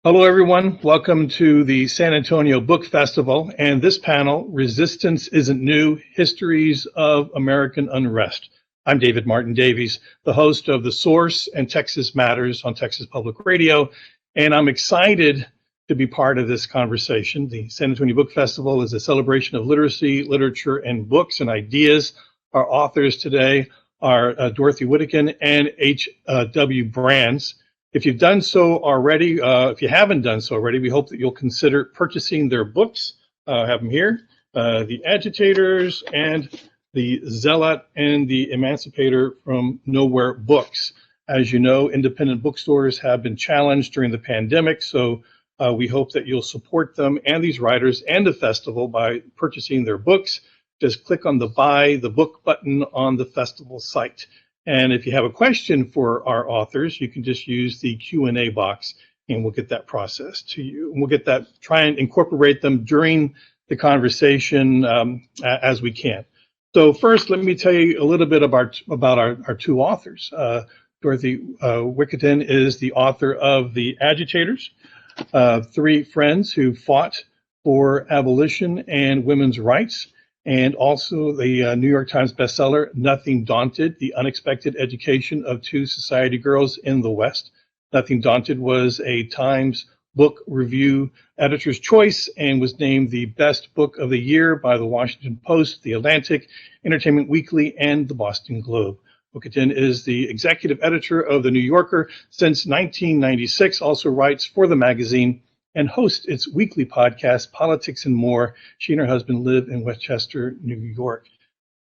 Hello, everyone. Welcome to the San Antonio Book Festival and this panel, Resistance Isn't New, Histories of American Unrest. I'm David Martin Davies, the host of The Source and Texas Matters on Texas Public Radio, and I'm excited to be part of this conversation. The San Antonio Book Festival is a celebration of literacy, literature, and books and ideas. Our authors today are Dorothy Wickenden and H.W. Brands. If you've done so already, if you haven't done so already, we hope that you'll consider purchasing their books. I have them here, The Agitators and the Zealot and the Emancipator from Nowhere Books. As you know, independent bookstores have been challenged during the pandemic, so we hope that you'll support them and these writers and the festival by purchasing their books. Just click on the Buy the Book button on the festival site. And if you have a question for our authors, you can just use the Q&A box and we'll get that process to you. And we'll get that, try and incorporate them during the conversation as we can. So first, let me tell you a little bit about our two authors. Dorothy Wickenden is the author of The Agitators, three friends who fought for abolition and women's rights, and also the New York Times bestseller, Nothing Daunted, The Unexpected Education of Two Society Girls in the West. Nothing Daunted was a Times Book Review Editor's Choice and was named the best book of the year by the Washington Post, The Atlantic, Entertainment Weekly, and the Boston Globe. Wickenden is the executive editor of The New Yorker since 1996, also writes for the magazine, and hosts its weekly podcast, Politics and More. She and her husband live in Westchester, New York.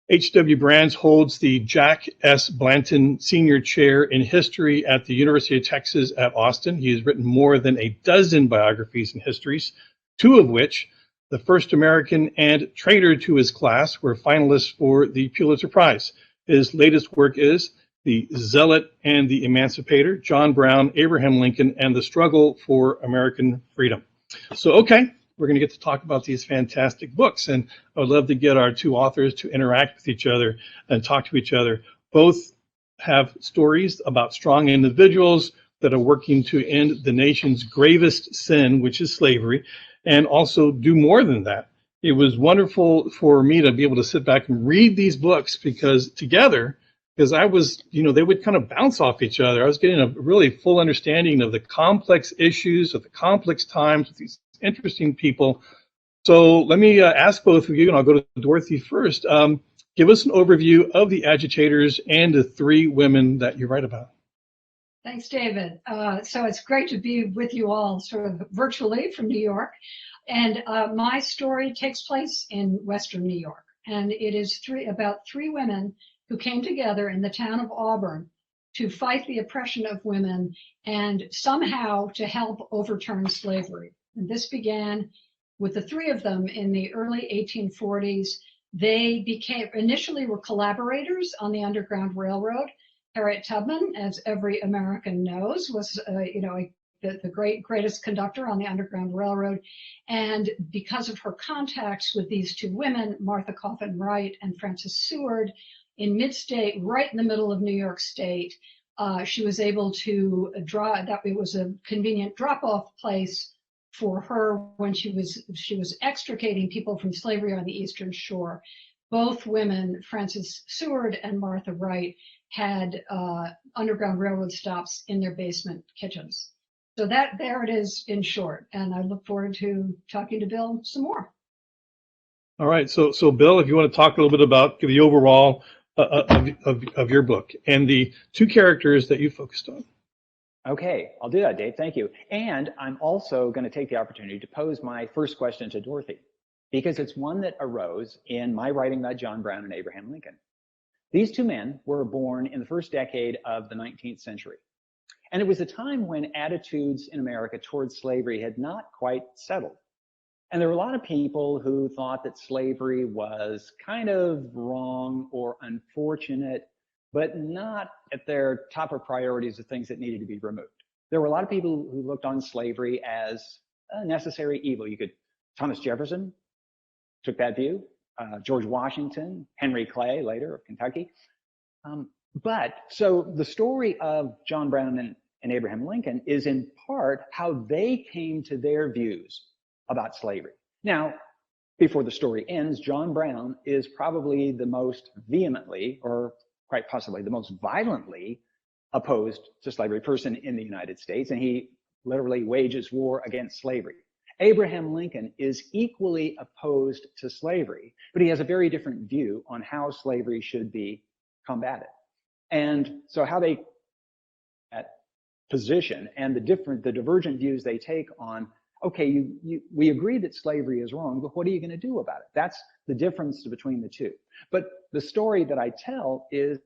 H.W. Brands holds the Jack S. Blanton Senior Chair in History at the University of Texas at Austin. He has written more than a dozen biographies and histories, two of which, The First American and Traitor to His Class, were finalists for the Pulitzer Prize. His latest work is The Zealot and the Emancipator, John Brown, Abraham Lincoln, and the Struggle for American Freedom. So, okay, we're going to get to talk about these fantastic books, and I would love to get our two authors to interact with each other and talk to each other. Both have stories about strong individuals that are working to end the nation's gravest sin, which is slavery, and also do more than that. It was wonderful for me to be able to sit back and read these books because I was, they would kind of bounce off each other. I was getting a really full understanding of the complex issues, of the complex times with these interesting people. So let me ask both of you, and I'll go to Dorothy first. Give us an overview of the Agitators and the three women that you write about. Thanks, David. So it's great to be with you all sort of virtually from New York. And my story takes place in Western New York. And it is about three women who came together in the town of Auburn to fight the oppression of women and somehow to help overturn slavery. And this began with the three of them in the early 1840s. They initially were collaborators on the Underground Railroad. Harriet Tubman, as every American knows, was the greatest conductor on the Underground Railroad. And because of her contacts with these two women, Martha Coffin Wright and Frances Seward, in mid-state, right in the middle of New York State, she was able to it was a convenient drop-off place for her when she was extricating people from slavery on the Eastern Shore. Both women, Frances Seward and Martha Wright, had Underground Railroad stops in their basement kitchens. So there it is in short, and I look forward to talking to Bill some more. All right, so Bill, if you want to talk a little bit about the overall of your book and the two characters that you focused on. Okay, I'll do that, Dave. Thank you. And I'm also going to take the opportunity to pose my first question to Dorothy, because it's one that arose in my writing about John Brown and Abraham Lincoln. These two men were born in the first decade of the 19th century. And it was a time when attitudes in America towards slavery had not quite settled. And there were a lot of people who thought that slavery was kind of wrong or unfortunate, but not at their top of priorities of things that needed to be removed. There were a lot of people who looked on slavery as a necessary evil. Thomas Jefferson took that view, George Washington, Henry Clay, later of Kentucky. So the story of John Brown and Abraham Lincoln is in part how they came to their views about slavery. Now, before the story ends, John Brown is probably the most vehemently, or quite possibly the most violently opposed to slavery person in the United States, and he literally wages war against slavery. Abraham Lincoln is equally opposed to slavery, but he has a very different view on how slavery should be combated. And so how they position and the divergent views they take on, okay, we agree that slavery is wrong, but what are you going to do about it? That's the difference between the two. But the story that I tell is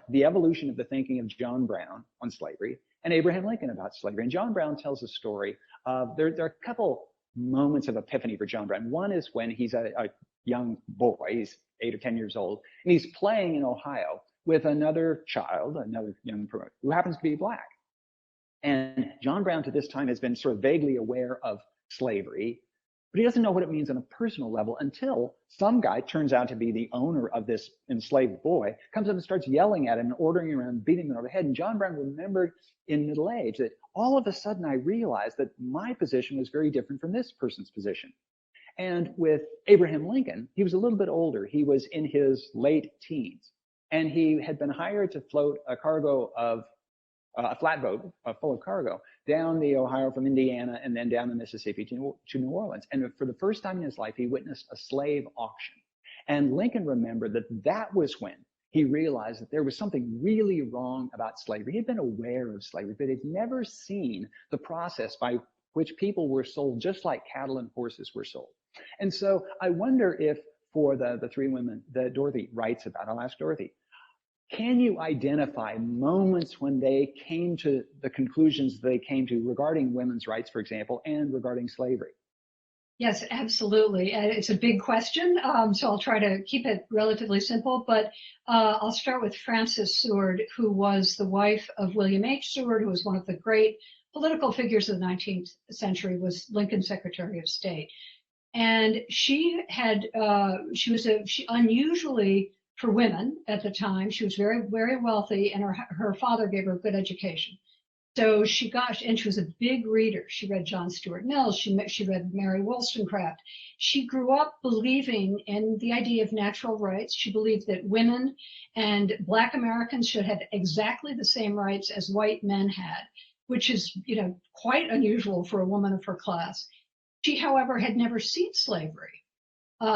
the evolution of the thinking of John Brown on slavery and Abraham Lincoln about slavery. And John Brown tells a story of, there are a couple moments of epiphany for John Brown. One is when he's a young boy, he's 8 or 10 years old, and he's playing in Ohio with another child, another young person who happens to be black. And John Brown to this time has been sort of vaguely aware of slavery, but he doesn't know what it means on a personal level until some guy turns out to be the owner of this enslaved boy, comes up and starts yelling at him and ordering him around, beating him over the head. And John Brown remembered in middle age that all of a sudden I realized that my position was very different from this person's position. And with Abraham Lincoln, he was a little bit older. He was in his late teens, and he had been hired to float a cargo of a flatboat full of cargo down the Ohio from Indiana and then down the Mississippi to New Orleans. And for the first time in his life, he witnessed a slave auction. And Lincoln remembered that that was when he realized that there was something really wrong about slavery. He had been aware of slavery, but he'd never seen the process by which people were sold just like cattle and horses were sold. And so I wonder if for the three women that Dorothy writes about, I'll ask Dorothy, can you identify moments when they came to the conclusions they came to regarding women's rights, for example, and regarding slavery? Yes, absolutely. It's a big question, so I'll try to keep it relatively simple, but I'll start with Frances Seward, who was the wife of William H. Seward, who was one of the great political figures of the 19th century, was Lincoln's Secretary of State. And she was unusually, for women at the time, she was very, very wealthy, and her father gave her a good education. So she was a big reader. She read John Stuart Mill. She read Mary Wollstonecraft. She grew up believing in the idea of natural rights. She believed that women and Black Americans should have exactly the same rights as white men had, which is, quite unusual for a woman of her class. She, however, had never seen slavery.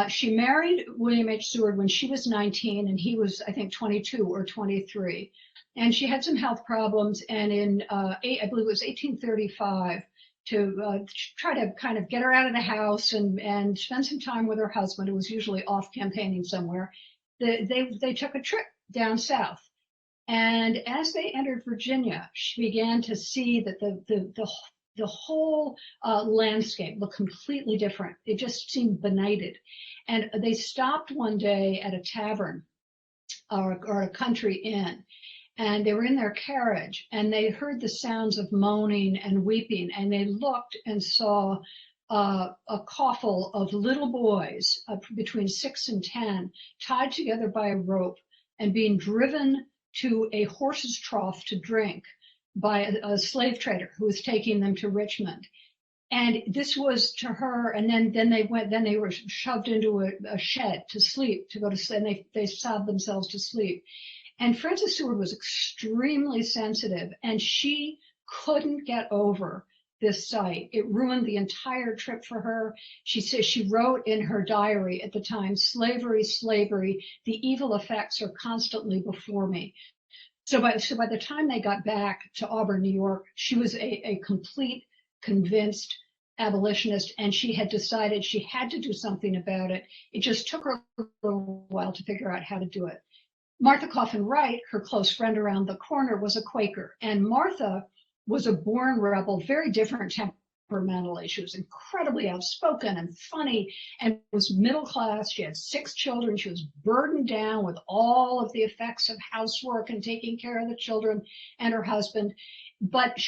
She married William H. Seward when she was 19, and he was, I think, 22 or 23. And she had some health problems, and in, I believe it was 1835, to try to kind of get her out of the house and spend some time with her husband, who was usually off campaigning somewhere, they took a trip down south. And as they entered Virginia, she began to see that the whole landscape looked completely different. It just seemed benighted. And they stopped one day at a tavern or a country inn, and they were in their carriage, and they heard the sounds of moaning and weeping, and they looked and saw a coffle of little boys between 6 and 10 tied together by a rope and being driven to a horse's trough to drink by a slave trader who was taking them to Richmond. And this was to her, and then they were shoved into a shed to sleep, to go to sleep, and they sobbed themselves to sleep. And Frances Seward was extremely sensitive, and she couldn't get over this sight. It ruined the entire trip for her. She says, she wrote in her diary at the time, slavery, the evil effects are constantly before me. So by the time they got back to Auburn, New York, she was a complete, convinced abolitionist, and she had decided she had to do something about it. It just took her a little while to figure out how to do it. Martha Coffin Wright, her close friend around the corner, was a Quaker, and Martha was a born rebel, very different temperamentally. She was incredibly outspoken and funny and was middle class. She had 6 children. She was burdened down with all of the effects of housework and taking care of the children and her husband. But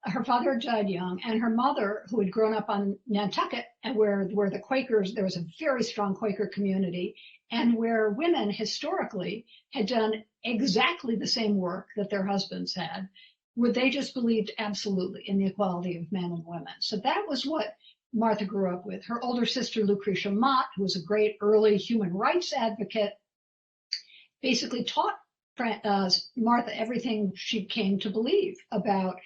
her father died young, and her mother, who had grown up on Nantucket, and where the Quakers, there was a very strong Quaker community, and where women historically had done exactly the same work that their husbands had, where they just believed absolutely in the equality of men and women. So that was what Martha grew up with. Her older sister, Lucretia Mott, who was a great early human rights advocate, basically taught Martha everything she came to believe about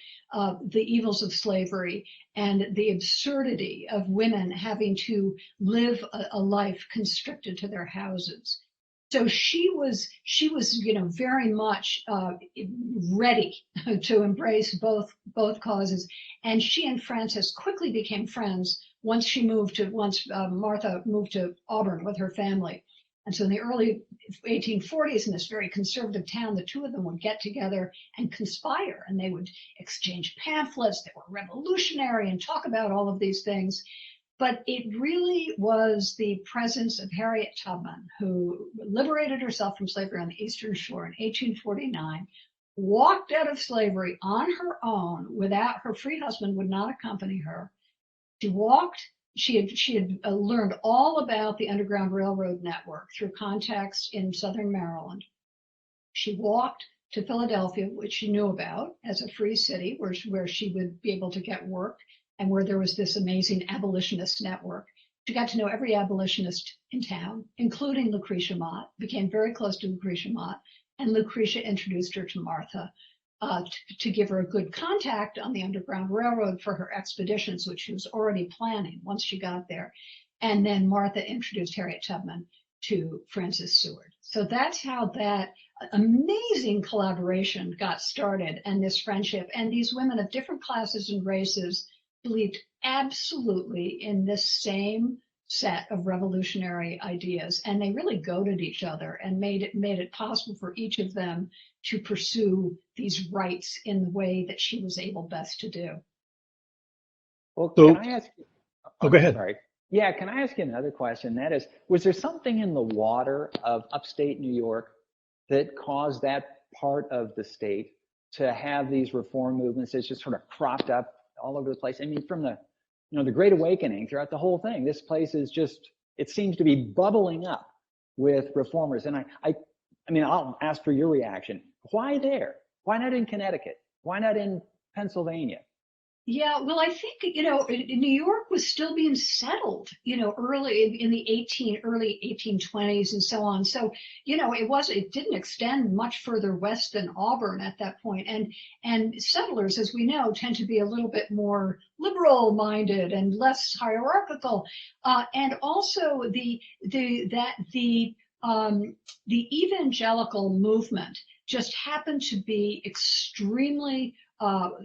the evils of slavery and the absurdity of women having to live a life constricted to their houses. So she was, very much ready to embrace both causes. And she and Frances quickly became friends once Martha moved to Auburn with her family. And so in the early 1840s, in this very conservative town, the two of them would get together and conspire, and they would exchange pamphlets that were revolutionary and talk about all of these things. But it really was the presence of Harriet Tubman, who liberated herself from slavery on the Eastern Shore in 1849, walked out of slavery on her own without her free husband would not accompany her. She had learned all about the Underground Railroad network through contacts in Southern Maryland. She walked to Philadelphia, which she knew about as a free city where she would be able to get work and where there was this amazing abolitionist network. She got to know every abolitionist in town, including Lucretia Mott, became very close to Lucretia Mott, and Lucretia introduced her to Martha to give her a good contact on the Underground Railroad for her expeditions, which she was already planning once she got there. And then Martha introduced Harriet Tubman to Frances Seward. So that's how that amazing collaboration got started, and this friendship. And these women of different classes and races believed absolutely in this same set of revolutionary ideas, and they really goaded each other and made it possible for each of them to pursue these rights in the way that she was able best to do. Well, can I ask you? Oh, go ahead. Sorry. Yeah, can I ask you another question? That is, was there something in the water of upstate New York that caused that part of the state to have these reform movements that just sort of cropped up all over the place? I mean, from the the Great Awakening throughout the whole thing, this place is just, it seems to be bubbling up with reformers. And I mean, I'll ask for your reaction. Why there? Why not in Connecticut? Why not in Pennsylvania? Yeah, well, I think, New York was still being settled, early in the early 1820s and so on. So, it didn't extend much further west than Auburn at that point. And settlers, as we know, tend to be a little bit more liberal minded and less hierarchical. And also the evangelical movement just happened to be extremely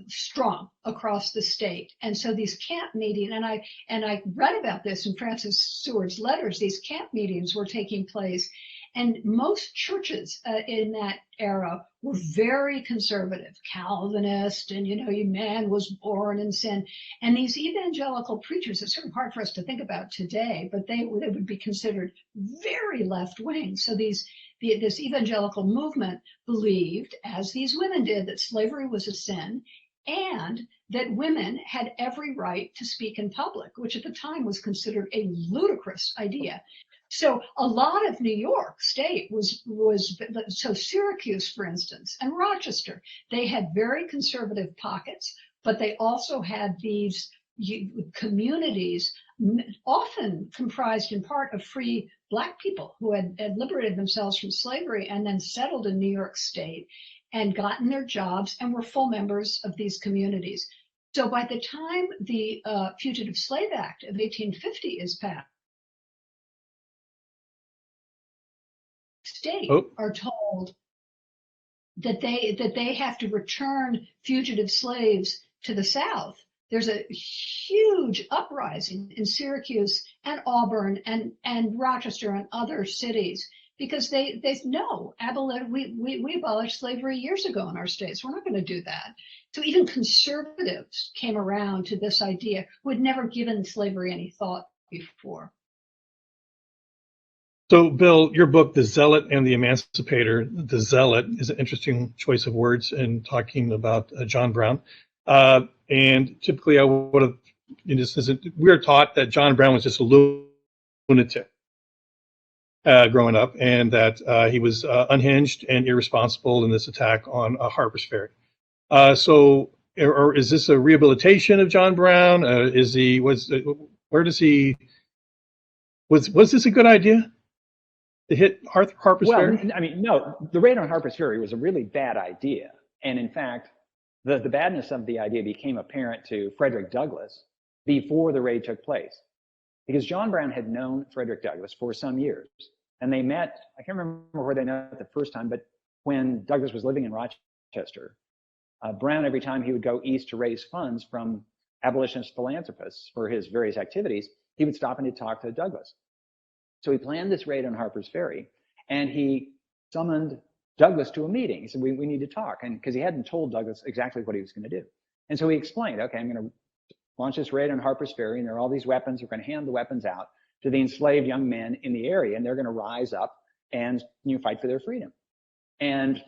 strong across the state. And so these camp meetings, and I read about this in Frances Seward's letters, these camp meetings were taking place, and most churches in that era were very conservative, Calvinist, and man was born in sin. And these evangelical preachers, it's sort of hard for us to think about today, but they would be considered very left-wing. So this evangelical movement believed, as these women did, that slavery was a sin and that women had every right to speak in public, which at the time was considered a ludicrous idea. So a lot of New York State was so Syracuse, for instance, and Rochester, they had very conservative pockets, but they also had these communities, often comprised in part of free Black people who had liberated themselves from slavery and then settled in New York State and gotten their jobs and were full members of these communities. So by the time the Fugitive Slave Act of 1850 is passed, state are told that they have to return fugitive slaves to the South. There's a huge uprising in Syracuse and Auburn and Rochester and other cities because they know we abolished slavery years ago in our states. We're not going to do that. So even conservatives came around to this idea who had never given slavery any thought before. So, Bill, your book, The Zealot and the Emancipator, The Zealot is an interesting choice of words in talking about John Brown. And typically I would have, we are taught that John Brown was just a lunatic growing up, and that he was unhinged and irresponsible in this attack on Harper's Ferry. So, or is this a rehabilitation of John Brown? Where does he, was this a good idea to hit Harper's Well, Ferry? I mean, no, the raid on Harper's Ferry was a really bad idea. And in fact, the badness of the idea became apparent to Frederick Douglass before the raid took place. Because John Brown had known Frederick Douglass for some years. And they met, I can't remember where they met the first time, but when Douglass was living in Rochester, Brown, every time he would go east to raise funds from abolitionist philanthropists for his various activities, he would stop and he'd talk to Douglass. So he planned this raid on Harper's Ferry, and he summoned Douglass to a meeting. He said, we need to talk, and because he hadn't told Douglass exactly what he was going to do. And so he explained, okay, I'm going to launch this raid on Harper's Ferry, and there are all these weapons. We're going to hand the weapons out to the enslaved young men in the area, and they're going to rise up and fight for their freedom. And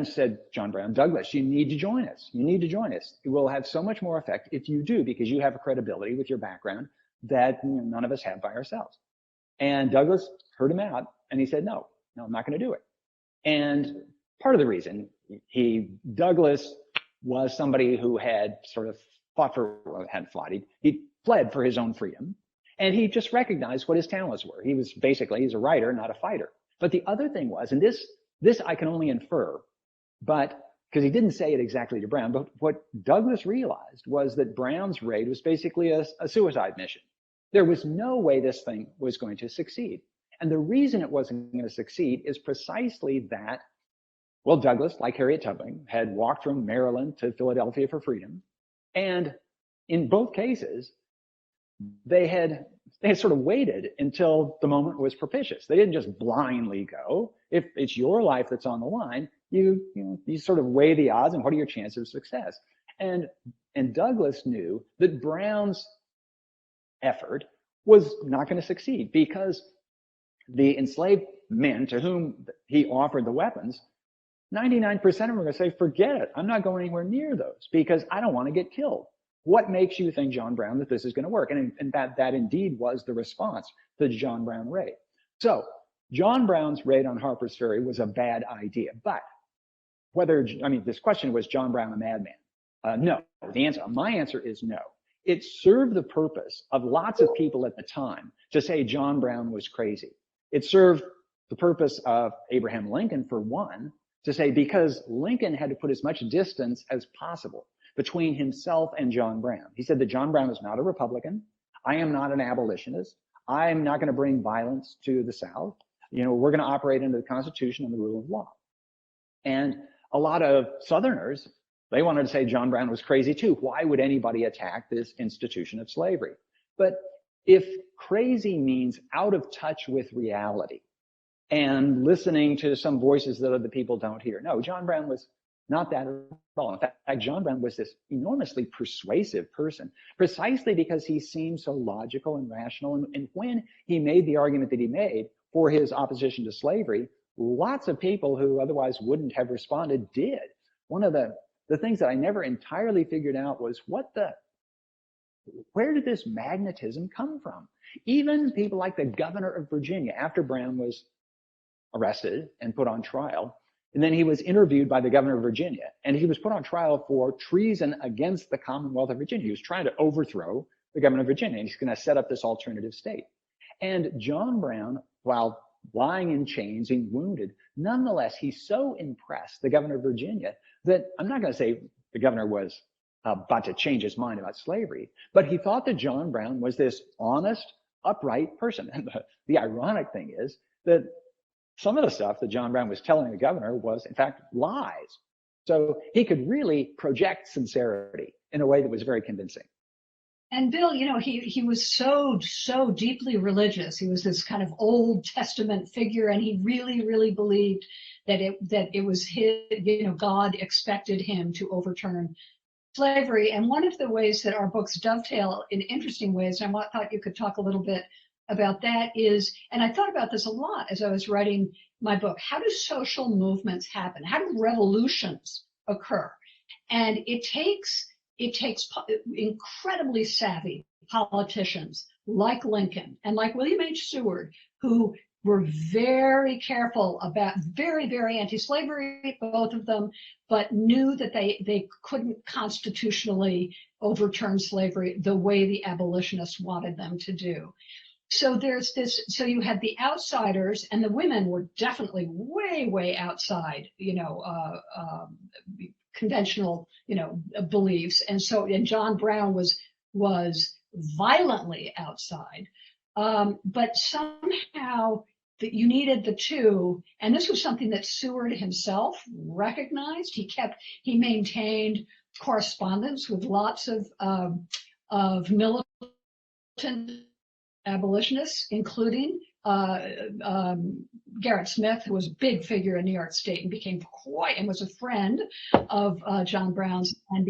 said, John Brown, Douglass, you need to join us. You need to join us. It will have so much more effect if you do, because you have a credibility with your background that none of us have by ourselves. And Douglass heard him out, and he said, no, I'm not going to do it. And part of the reason Douglass was somebody who had sort of he fled for his own freedom, and he just recognized what his talents were. He's a writer, not a fighter. But the other thing was, and this I can only infer, but because he didn't say it exactly to Brown, but what Douglass realized was that Brown's raid was basically a suicide mission. There was no way this thing was going to succeed. And the reason it wasn't going to succeed is precisely that, well, Douglass, like Harriet Tubman, had walked from Maryland to Philadelphia for freedom. And in both cases, they had sort of waited until the moment was propitious. They didn't just blindly go. If it's your life that's on the line, you sort of weigh the odds and what are your chances of success. And Douglass knew that Brown's effort was not going to succeed because the enslaved men to whom he offered the weapons, 99% of them are going to say, forget it. I'm not going anywhere near those because I don't want to get killed. What makes you think, John Brown, that this is going to work? And that indeed was the response to the John Brown raid. So John Brown's raid on Harper's Ferry was a bad idea. But this question was John Brown a madman? No. My answer is no. It served the purpose of lots of people at the time to say John Brown was crazy. It served the purpose of Abraham Lincoln, for one, to say because Lincoln had to put as much distance as possible between himself and John Brown. He said that John Brown is not a Republican. I am not an abolitionist. I'm not going to bring violence to the South. We're going to operate under the Constitution and the rule of law. And a lot of Southerners, they wanted to say John Brown was crazy too. Why would anybody attack this institution of slavery? But if crazy means out of touch with reality and listening to some voices that other people don't hear, no, John Brown was not that at all. In fact, John Brown was this enormously persuasive person, precisely because he seemed so logical and rational. And when he made the argument that he made for his opposition to slavery, lots of people who otherwise wouldn't have responded did. One of the things that I never entirely figured out was where did this magnetism come from? Even people like the governor of Virginia, after Brown was arrested and put on trial, and then he was interviewed by the governor of Virginia, and he was put on trial for treason against the Commonwealth of Virginia. He was trying to overthrow the governor of Virginia, and he's going to set up this alternative state. And John Brown, while lying in chains and wounded, nonetheless, he so impressed the governor of Virginia that I'm not going to say the governor was about to change his mind about slavery, but he thought that John Brown was this honest, upright person. And the ironic thing is that some of the stuff that John Brown was telling the governor was, in fact, lies. So he could really project sincerity in a way that was very convincing. And Bill, he was so deeply religious. He was this kind of Old Testament figure, and he really, really believed that it was his, God expected him to overturn slavery. And one of the ways that our books dovetail in interesting ways, and I thought you could talk a little bit about that is, and I thought about this a lot as I was writing my book, how do social movements happen? How do revolutions occur? And it takes incredibly savvy politicians like Lincoln and like William H. Seward, who were very careful about, very, very anti-slavery, both of them, but knew that they couldn't constitutionally overturn slavery the way the abolitionists wanted them to do. So there's this, so you had the outsiders, and the women were definitely way, way outside, conventional, beliefs. And John Brown was violently outside. But somehow that you needed the two, and this was something that Seward himself recognized. He maintained correspondence with lots of militant abolitionists, including Gerrit Smith, who was a big figure in New York State and was a friend of John Brown's, and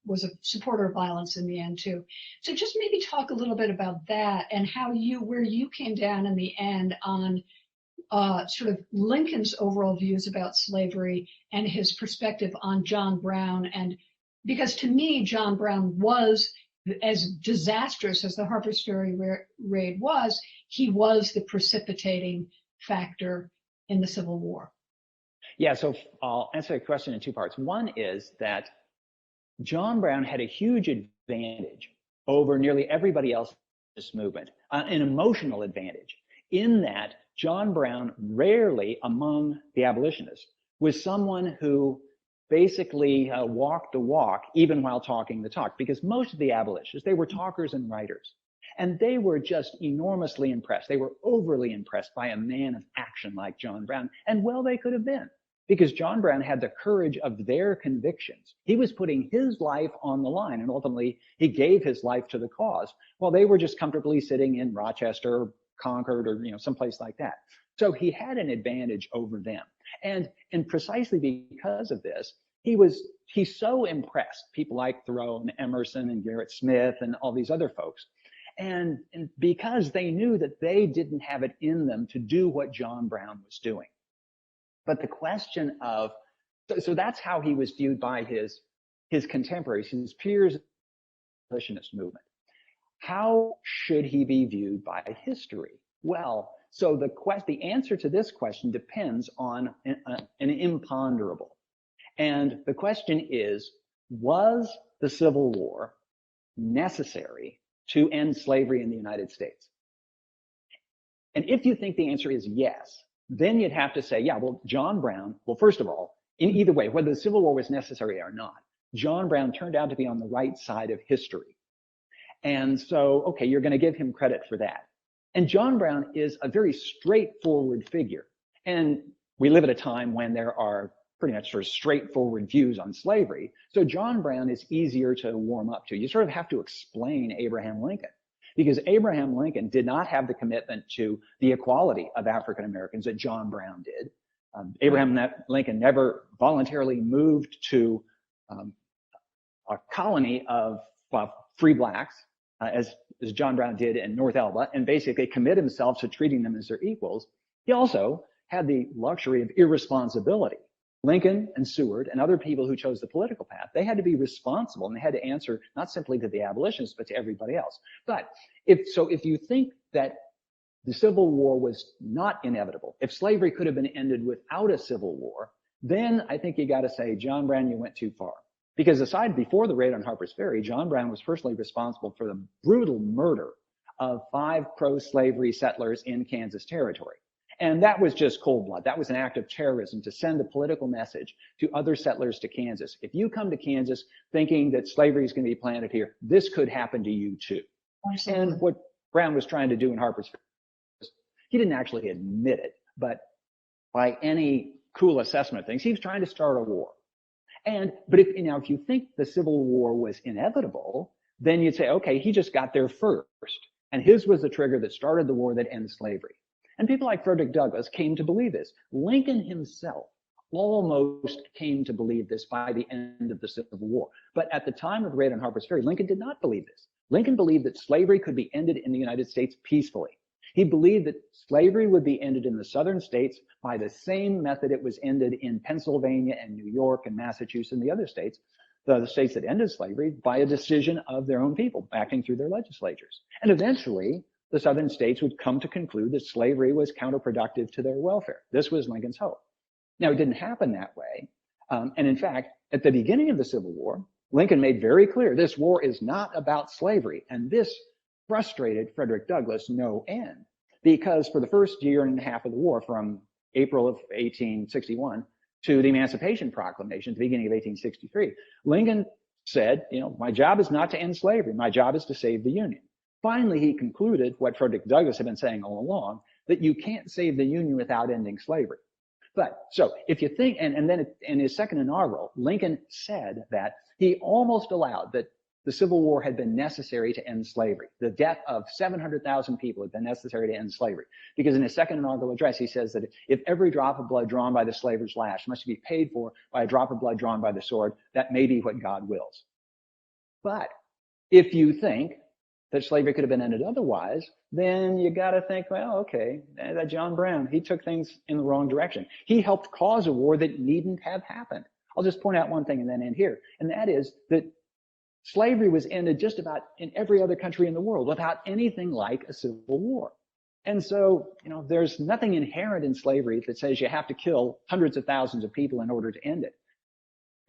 was a supporter of violence in the end too. So just maybe talk a little bit about that and where you came down in the end on sort of Lincoln's overall views about slavery and his perspective on John Brown. And because to me, John Brown was, as disastrous as the Harper's Ferry raid was, he was the precipitating factor in the Civil War. Yeah, so I'll answer the question in two parts. One is that John Brown had a huge advantage over nearly everybody else in this movement, an emotional advantage, in that John Brown rarely among the abolitionists was someone who basically walked the walk even while talking the talk, because most of the abolitionists, they were talkers and writers, and they were just enormously impressed. They were overly impressed by a man of action like John Brown, and well, they could have been, because John Brown had the courage of their convictions. He was putting his life on the line, and ultimately he gave his life to the cause, while they were just comfortably sitting in Rochester, or Concord, or someplace like that. So he had an advantage over them. And precisely because of this, he so impressed people like Thoreau and Emerson and Gerrit Smith and all these other folks. And because they knew that they didn't have it in them to do what John Brown was doing. But the question of, so that's how he was viewed by his contemporaries, his peers in the abolitionist movement. How should he be viewed by history? Well, so the answer to this question depends on an imponderable. And the question is, was the Civil War necessary to end slavery in the United States? And if you think the answer is yes, then you'd have to say, yeah, well, John Brown, well, first of all, in either way, whether the Civil War was necessary or not, John Brown turned out to be on the right side of history. And so, okay, you're going to give him credit for that. And John Brown is a very straightforward figure. And we live at a time when there are pretty much sort of straightforward views on slavery. So John Brown is easier to warm up to. You sort of have to explain Abraham Lincoln, because Abraham Lincoln did not have the commitment to the equality of African Americans that John Brown did. Abraham Lincoln never voluntarily moved to a colony of free blacks, as John Brown did in North Elba, and basically commit himself to treating them as their equals. He also had the luxury of irresponsibility. Lincoln and Seward and other people who chose the political path, they had to be responsible, and they had to answer not simply to the abolitionists, but to everybody else. But if you think that the Civil War was not inevitable, if slavery could have been ended without a Civil War, then I think you got to say, John Brown, you went too far. Because before the raid on Harper's Ferry, John Brown was personally responsible for the brutal murder of 5 pro-slavery settlers in Kansas Territory. And that was just cold blood. That was an act of terrorism to send a political message to other settlers to Kansas. If you come to Kansas thinking that slavery is going to be planted here, this could happen to you too. Absolutely. And what Brown was trying to do in Harper's Ferry, he didn't actually admit it, but by any cool assessment of things, he was trying to start a war. But if you think the Civil War was inevitable, then you'd say, okay, he just got there first, and his was the trigger that started the war that ends slavery. And people like Frederick Douglass came to believe this. Lincoln himself almost came to believe this by the end of the Civil War. But at the time of the raid on Harper's Ferry, Lincoln did not believe this. Lincoln believed that slavery could be ended in the United States peacefully. He believed that slavery would be ended in the southern states by the same method it was ended in Pennsylvania and New York and Massachusetts and the other states, the states that ended slavery, by a decision of their own people acting through their legislatures. And eventually, the Southern states would come to conclude that slavery was counterproductive to their welfare. This was Lincoln's hope. Now, it didn't happen that way. And in fact, at the beginning of the Civil War, Lincoln made very clear this war is not about slavery. And this frustrated Frederick Douglass no end, because for the first year and a half of the war, from April of 1861 to the Emancipation Proclamation at the beginning of 1863, Lincoln said, my job is not to end slavery. My job is to save the Union. Finally, he concluded what Frederick Douglass had been saying all along, that you can't save the Union without ending slavery. But so if you think, and then in his second inaugural, Lincoln said that he almost allowed that the Civil War had been necessary to end slavery. The death of 700,000 people had been necessary to end slavery. Because in his second inaugural address, he says that if every drop of blood drawn by the slaver's lash must be paid for by a drop of blood drawn by the sword, that may be what God wills. But if you think that slavery could have been ended otherwise, then you got to think, well, okay, that John Brown, he took things in the wrong direction. He helped cause a war that needn't have happened. I'll just point out one thing and then end here. And that is that slavery was ended just about in every other country in the world without anything like a civil war. And so, there's nothing inherent in slavery that says you have to kill hundreds of thousands of people in order to end it.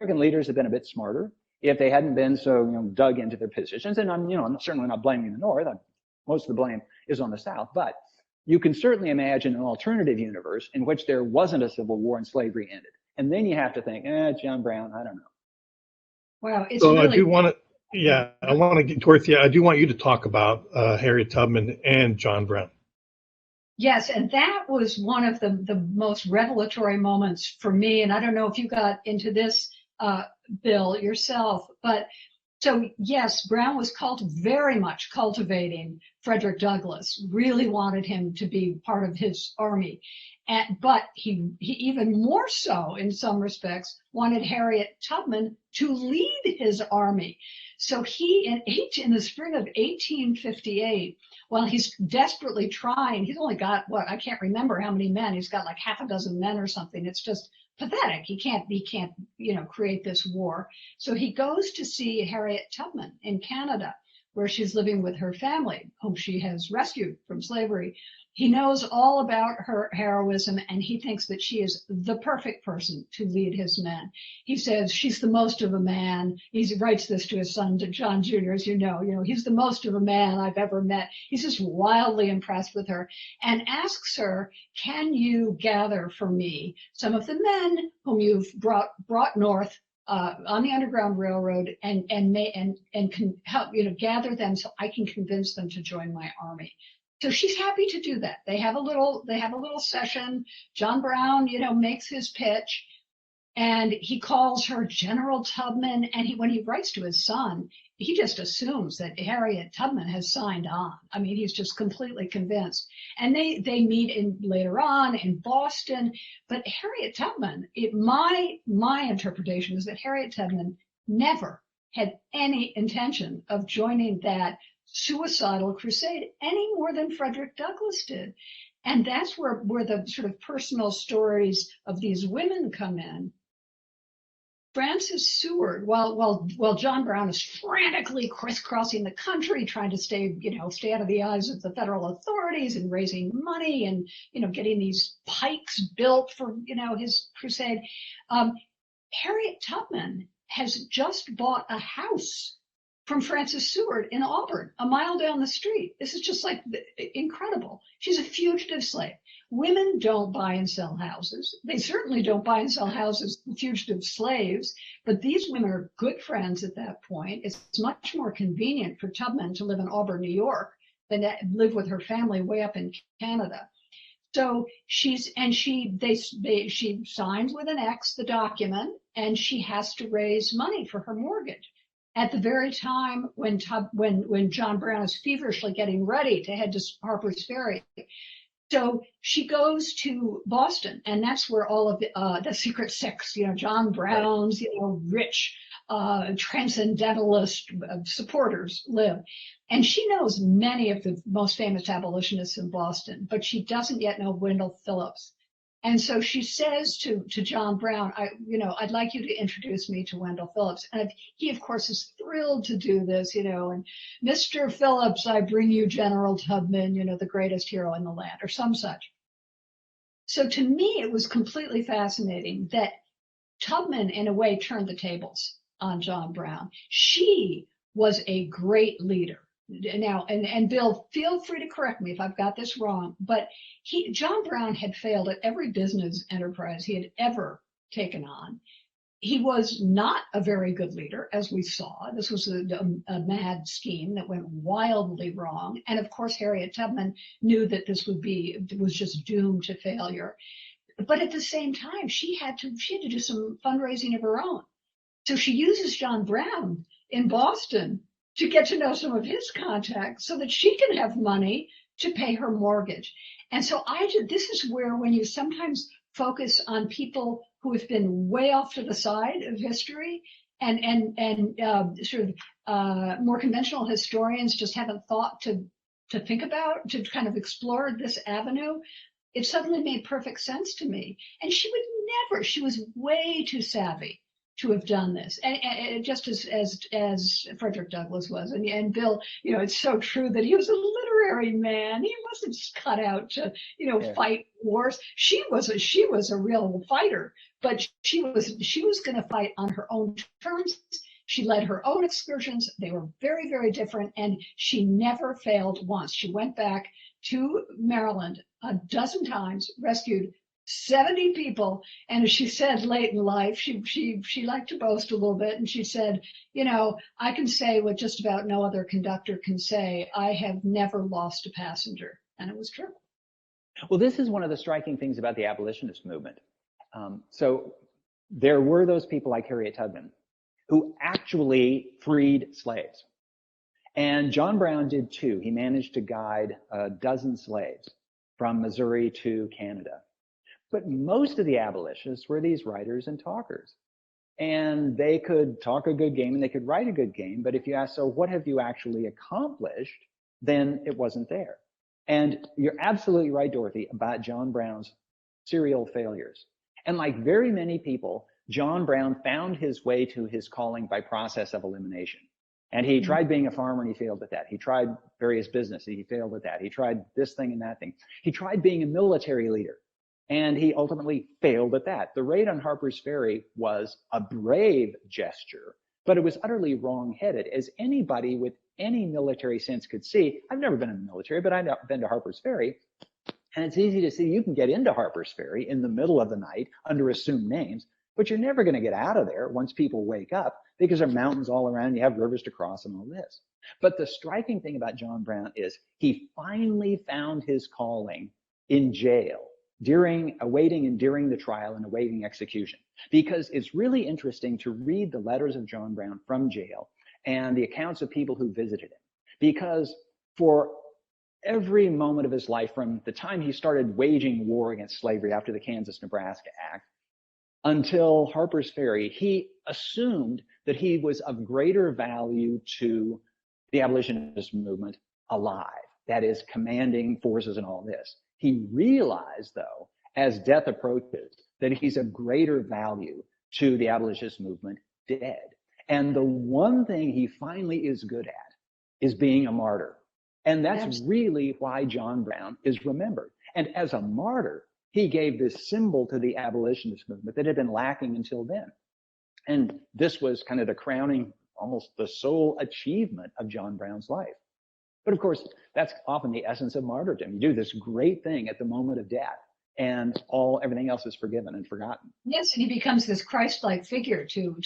American leaders have been a bit smarter. If they hadn't been so, dug into their positions, and I'm certainly not blaming the North. Most of the blame is on the South. But you can certainly imagine an alternative universe in which there wasn't a civil war and slavery ended. And then you have to think, John Brown, I don't know. Wow, it's So really. I do want to get Dorothy. I do want you to talk about Harriet Tubman and John Brown. Yes, and that was one of the most revelatory moments for me. And I don't know if you got into this, Bill, yourself, but so yes, Brown was very much cultivating Frederick Douglass, really wanted him to be part of his army. But he even more so, in some respects, wanted Harriet Tubman to lead his army. So in the spring of 1858, while he's desperately trying, he's only got, I can't remember how many men. He's got like half a dozen men or something. It's just pathetic. He can't, create this war. So he goes to see Harriet Tubman in Canada, where she's living with her family, whom she has rescued from slavery. He knows all about her heroism, and he thinks that she is the perfect person to lead his men. He says she's the most of a man. He writes this to his son, to John Jr., as you know, he's the most of a man I've ever met. He's just wildly impressed with her and asks her, can you gather for me some of the men whom you've brought north on the Underground Railroad and can help, gather them so I can convince them to join my army. So she's happy to do that. They have a little session. John Brown, makes his pitch, and he calls her General Tubman. And when he writes to his son, he just assumes that Harriet Tubman has signed on. I mean, he's just completely convinced. And they meet later on in Boston. But Harriet Tubman, my interpretation is that Harriet Tubman never had any intention of joining that suicidal crusade any more than Frederick Douglass did. And that's where the sort of personal stories of these women come in. Frances Seward, while John Brown is frantically crisscrossing the country, trying to stay out of the eyes of the federal authorities and raising money and, getting these pikes built for, his crusade, Harriet Tubman has just bought a house from Frances Seward in Auburn, a mile down the street. This is just like incredible. She's a fugitive slave. Women don't buy and sell houses. They certainly don't buy and sell houses to fugitive slaves, but these women are good friends at that point. It's much more convenient for Tubman to live in Auburn, New York, than to live with her family way up in Canada. So she signs with an X the document, and she has to raise money for her mortgage. At the very time when John Brown is feverishly getting ready to head to Harper's Ferry. So she goes to Boston, and that's where all of the Secret Six, John Brown's, rich transcendentalist supporters live. And she knows many of the most famous abolitionists in Boston, but she doesn't yet know Wendell Phillips. And so she says to John Brown, I'd like you to introduce me to Wendell Phillips. And he, of course, is thrilled to do this, and Mr. Phillips, I bring you General Tubman, the greatest hero in the land, or some such. So to me, it was completely fascinating that Tubman, in a way, turned the tables on John Brown. She was a great leader. Now, and Bill, feel free to correct me if I've got this wrong, but John Brown had failed at every business enterprise he had ever taken on. He was not a very good leader, as we saw. This was a mad scheme that went wildly wrong. And of course, Harriet Tubman knew that this was just doomed to failure. But at the same time, she had to do some fundraising of her own. So she uses John Brown in Boston to get to know some of his contacts so that she can have money to pay her mortgage. And so this is where, when you sometimes focus on people who have been way off to the side of history, and sort of more conventional historians just haven't thought to think about, to kind of explore this avenue, it suddenly made perfect sense to me. And she was way too savvy to have done this, and just as Frederick Douglass was, and Bill, it's so true that he was a literary man. He wasn't cut out to, fight wars. She was a real fighter, but she was going to fight on her own terms. She led her own excursions. They were very, very different, and she never failed once. She went back to Maryland a dozen times, rescued 70 people. And as she said late in life, she liked to boast a little bit. And she said, I can say what just about no other conductor can say. I have never lost a passenger. And it was true. Well, this is one of the striking things about the abolitionist movement. So there were those people like Harriet Tubman who actually freed slaves. And John Brown did too. He managed to guide a dozen slaves from Missouri to Canada. But most of the abolitionists were these writers and talkers. And they could talk a good game and they could write a good game. But if you ask, so what have you actually accomplished? Then it wasn't there. And you're absolutely right, Dorothy, about John Brown's serial failures. And like very many people, John Brown found his way to his calling by process of elimination. And he tried being a farmer and he failed at that. He tried various businesses, he failed at that. He tried this thing and that thing. He tried being a military leader. And he ultimately failed at that. The raid on Harper's Ferry was a brave gesture, but it was utterly wrong-headed. As anybody with any military sense could see, I've never been in the military, but I've been to Harper's Ferry. And it's easy to see you can get into Harper's Ferry in the middle of the night under assumed names, but you're never going to get out of there once people wake up because there are mountains all around, you have rivers to cross and all this. But the striking thing about John Brown is he finally found his calling in jail, awaiting and during the trial and awaiting execution. Because it's really interesting to read the letters of John Brown from jail and the accounts of people who visited him. Because for every moment of his life, from the time he started waging war against slavery after the Kansas-Nebraska Act until Harper's Ferry, he assumed that he was of greater value to the abolitionist movement alive, that is, commanding forces and all this. He realized, though, as death approaches, that he's of greater value to the abolitionist movement dead. And the one thing he finally is good at is being a martyr. And that's really why John Brown is remembered. And as a martyr, he gave this symbol to the abolitionist movement that had been lacking until then. And this was kind of the crowning, almost the sole achievement of John Brown's life. But of course, that's often the essence of martyrdom. You do this great thing at the moment of death, and everything else is forgiven and forgotten. Yes, and he becomes this Christ-like figure to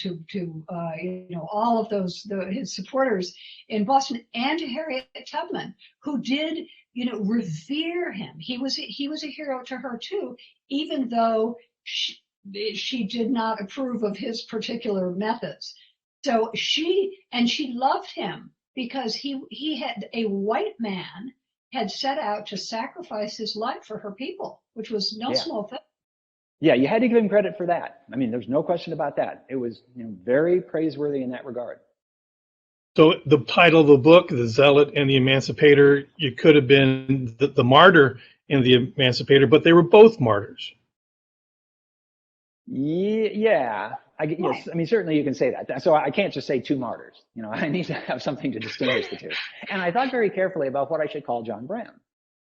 all of his supporters in Boston, and to Harriet Tubman, who did revere him. He was a hero to her too, even though she did not approve of his particular methods. So she loved him, because a white man had set out to sacrifice his life for her people, which was no small thing. Yeah, you had to give him credit for that. I mean, there's no question about that. It was very praiseworthy in that regard. So the title of the book, The Zealot and the Emancipator, you could have been the martyr in the Emancipator, but they were both martyrs. Yeah, yes. Right. I mean, certainly you can say that. So I can't just say two martyrs. You know, I need to have something to distinguish the two. And I thought very carefully about what I should call John Brown,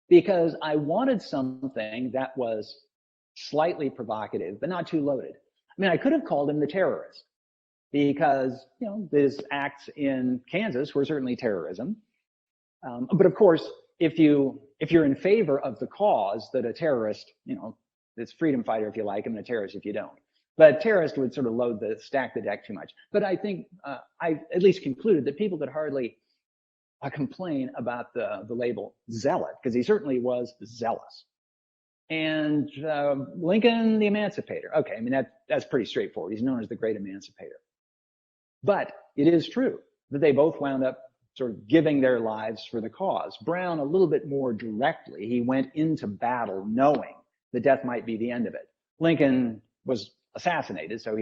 because I wanted something that was slightly provocative, but not too loaded. I mean, I could have called him the terrorist, because, you know, his acts in Kansas were certainly terrorism. But of course, if you're in favor of the cause that a terrorist, you know, it's freedom fighter if you like him, and a terrorist if you don't. But terrorist would sort of stack the deck too much. But I think I at least concluded that people could hardly complain about the label zealot, because he certainly was zealous. And Lincoln, the Emancipator. Okay, I mean, that's pretty straightforward. He's known as the great Emancipator. But it is true that they both wound up sort of giving their lives for the cause. Brown a little bit more directly. He went into battle knowing that death might be the end of it. Lincoln was assassinated, so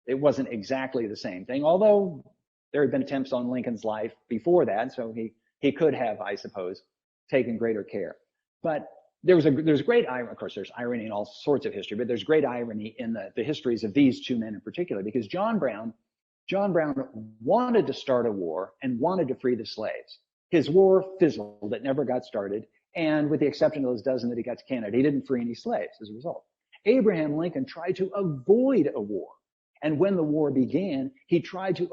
it wasn't exactly the same thing, although there had been attempts on Lincoln's life before that, so he could have, I suppose, taken greater care. But there's great irony. Of course, there's irony in all sorts of history, but there's great irony in the histories of these two men in particular, because John Brown wanted to start a war and wanted to free the slaves. His war fizzled. It never got started. And with the exception of those dozen that he got to Canada, he didn't free any slaves as a result. Abraham Lincoln tried to avoid a war. And when the war began, he tried to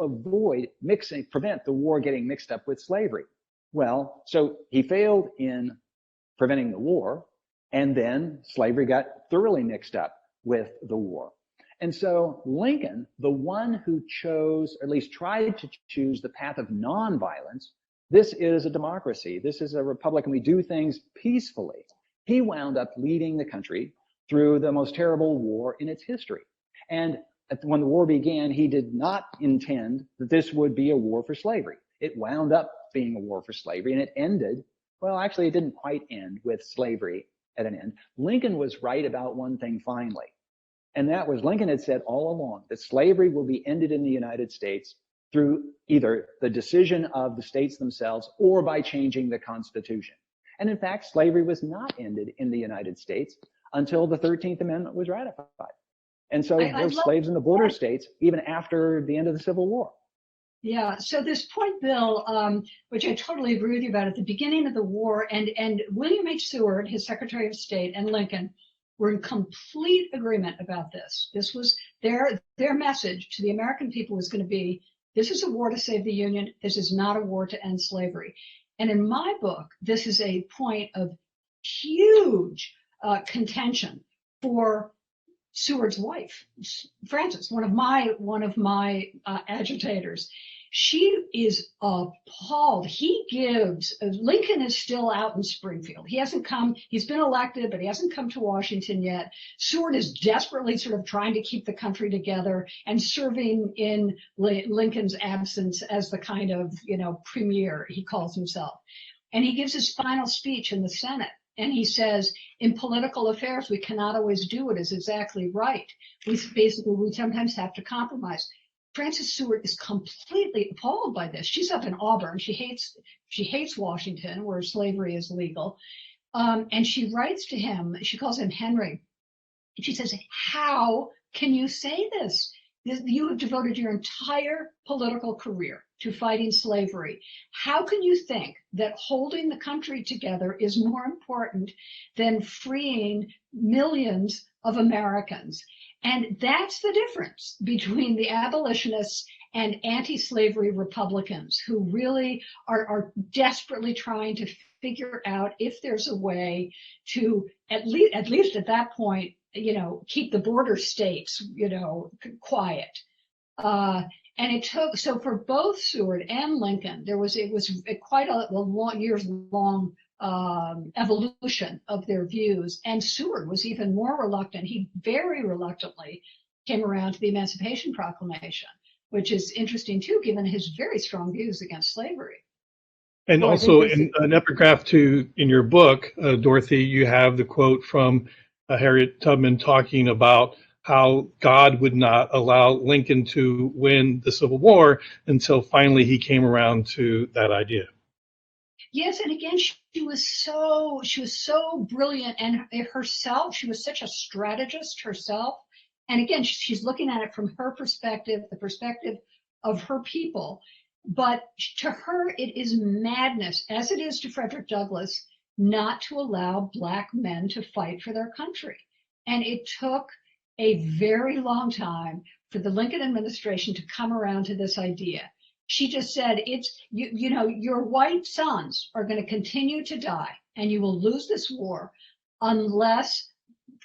prevent the war getting mixed up with slavery. Well, so he failed in preventing the war, and then slavery got thoroughly mixed up with the war. And so Lincoln, the one who chose, or at least tried to choose, the path of nonviolence, this is a democracy, this is a republic, and we do things peacefully. He wound up leading the country through the most terrible war in its history. And when the war began, he did not intend that this would be a war for slavery. It wound up being a war for slavery, and it ended, well, actually, it didn't quite end with slavery at an end. Lincoln was right about one thing finally. And that was, Lincoln had said all along that slavery will be ended in the United States through either the decision of the states themselves or by changing the Constitution. And in fact, slavery was not ended in the United States until the 13th Amendment was ratified. And so there were slaves in the border states even after the end of the Civil War. Yeah, so this point, Bill, which I totally agree with you about at the beginning of the war, and William H. Seward, his Secretary of State, and Lincoln were in complete agreement about this. This was their message to the American people was going to be, this is a war to save the Union. This is not a war to end slavery. And in my book, this is a point of huge contention for Seward's wife, Frances, one of my agitators. She is appalled. Lincoln is still out in Springfield. He hasn't come, he's been elected, but he hasn't come to Washington yet. Seward is desperately sort of trying to keep the country together and serving in Lincoln's absence as the kind of, premier, he calls himself. And he gives his final speech in the Senate. And he says, in political affairs, we cannot always do what is exactly right. We sometimes have to compromise. Frances Seward is completely appalled by this. She's up in Auburn. She hates Washington, where slavery is legal. And she writes to him. She calls him Henry. And she says, how can you say this? You have devoted your entire political career to fighting slavery. How can you think that holding the country together is more important than freeing millions of Americans? And that's the difference between the abolitionists and anti-slavery Republicans, who really are desperately trying to figure out if there's a way to, at least at that point, keep the border states, quiet. And it took, so for both Seward and Lincoln, it was quite a years-long evolution of their views. And Seward was even more reluctant. He very reluctantly came around to the Emancipation Proclamation, which is interesting too, given his very strong views against slavery. And also in an epigraph in your book, Dorothy, you have the quote from Harriet Tubman talking about how God would not allow Lincoln to win the Civil War until finally he came around to that idea. Yes, and again, she was so brilliant, and herself, she was such a strategist herself. And again, she's looking at it from her perspective, the perspective of her people. But to her, it is madness, as it is to Frederick Douglass, not to allow Black men to fight for their country. And it took a very long time for the Lincoln administration to come around to this idea. She just said, you know, your white sons are going to continue to die, and you will lose this war unless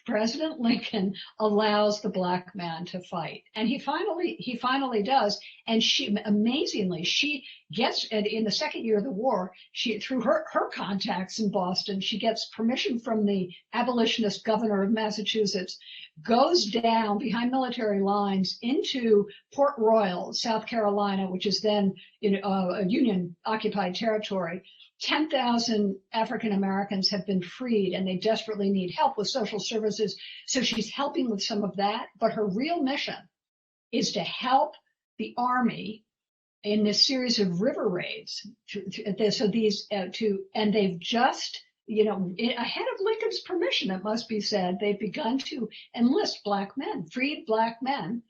President Lincoln allows the Black man to fight. And he finally does. And she, amazingly, she gets, in the second year of the war, she, through her contacts in Boston, she gets permission from the abolitionist governor of Massachusetts, goes down behind military lines into Port Royal, South Carolina, which is then a Union occupied territory. 10,000 African Americans have been freed, and they desperately need help with social services. So she's helping with some of that. But her real mission is to help the Army in this series of river raids. And they've just, ahead of Lincoln's permission, it must be said, they've begun to enlist Black men, freed Black men